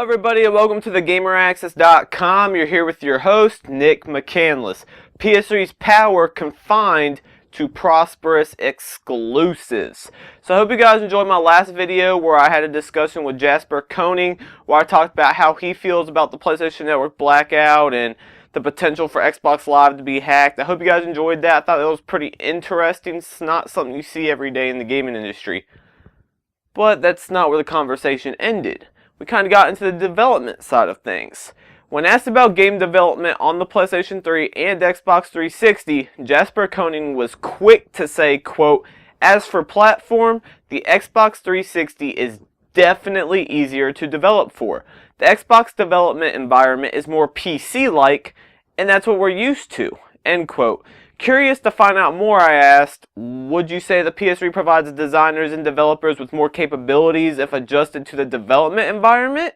everybody, and welcome to the GamerAccess.com. You're here with your host, Nick McCandless. PS3's power confined to Prosperous exclusives. So I hope you guys enjoyed my last video where I had a discussion with Jasper Koenig, where I talked about how he feels about the PlayStation Network blackout and the potential for Xbox Live to be hacked. I hope you guys enjoyed that. I thought that was pretty interesting. It's not something you see every day in the gaming industry. But that's not where the conversation ended. We kind of got into the development side of things. When asked about game development on the PlayStation 3 and Xbox 360, Jasper Koenig was quick to say, quote, "As for platform, the Xbox 360 is definitely easier to develop for. The Xbox development environment is more PC-like, and that's what we're used to," end quote. Curious to find out more, I asked, would you say the PS3 provides designers and developers with more capabilities if adjusted to the development environment?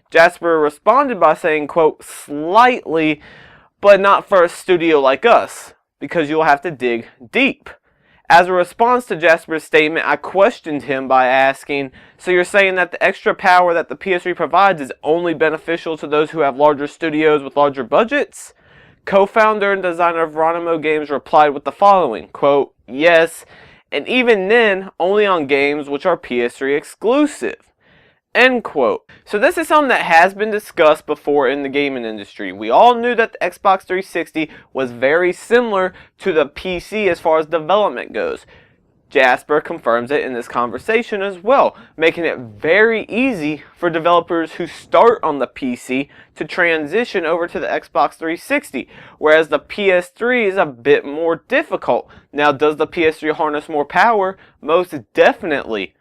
Jasper responded by saying, quote, "Slightly, but not for a studio like us, because you'll have to dig deep." As a response to Jasper's statement, I questioned him by asking, so you're saying that the extra power that the PS3 provides is only beneficial to those who have larger studios with larger budgets? Co-founder and designer of Ronimo Games replied with the following, quote, "Yes, and even then, only on games which are PS3 exclusive," end quote. So this is something that has been discussed before in the gaming industry. We all knew that the Xbox 360 was very similar to the PC as far as development goes. Jasper confirms it in this conversation as well, making it very easy for developers who start on the PC to transition over to the Xbox 360, whereas the PS3 is a bit more difficult. Now, does the PS3 harness more power? Most definitely.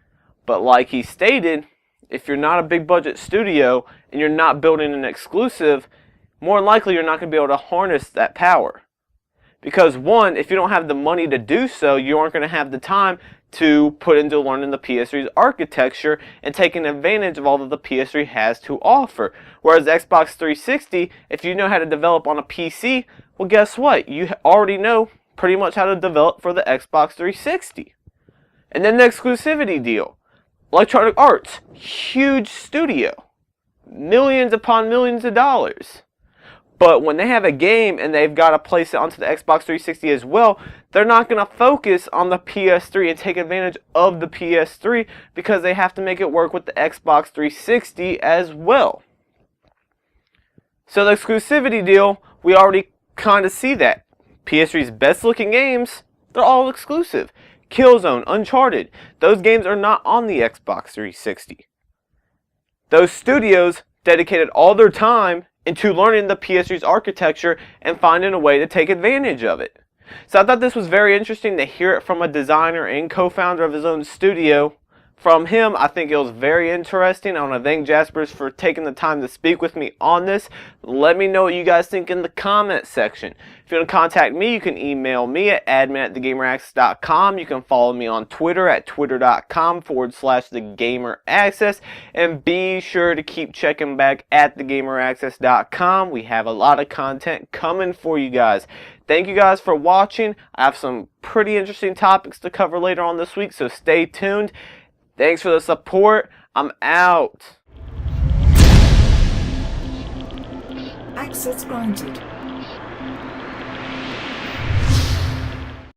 But like he stated, if you're not a big budget studio and you're not building an exclusive, more than likely you're not going to be able to harness that power. Because one, if you don't have the money to do so, you aren't going to have the time to put into learning the PS3's architecture and taking advantage of all that the PS3 has to offer. Whereas the Xbox 360, if you know how to develop on a PC, well, guess what? You already know pretty much how to develop for the Xbox 360. And then the exclusivity deal. Electronic Arts, huge studio. Millions upon millions of dollars. But when they have a game and they've got to place it onto the Xbox 360 as well, they're not going to focus on the PS3 and take advantage of the PS3 because they have to make it work with the Xbox 360 as well. So the exclusivity deal, we already kind of see that. PS3's best looking games, they're all exclusive. Killzone, Uncharted, those games are not on the Xbox 360. Those studios dedicated all their time into learning the PS3's architecture and finding a way to take advantage of it. So I thought this was very interesting to hear it from a designer and co-founder of his own studio. From him, I think it was very interesting. I want to thank Jaspers for taking the time to speak with me on this. Let me know what you guys think in the comment section. If you want to contact me, you can email me at admin@thegameraccess.com. You can follow me on Twitter at twitter.com/thegameraccess. And be sure to keep checking back at thegameraccess.com. We have a lot of content coming for you guys. Thank you guys for watching. I have some pretty interesting topics to cover later on this week, so stay tuned. Thanks for the support. I'm out. Access granted.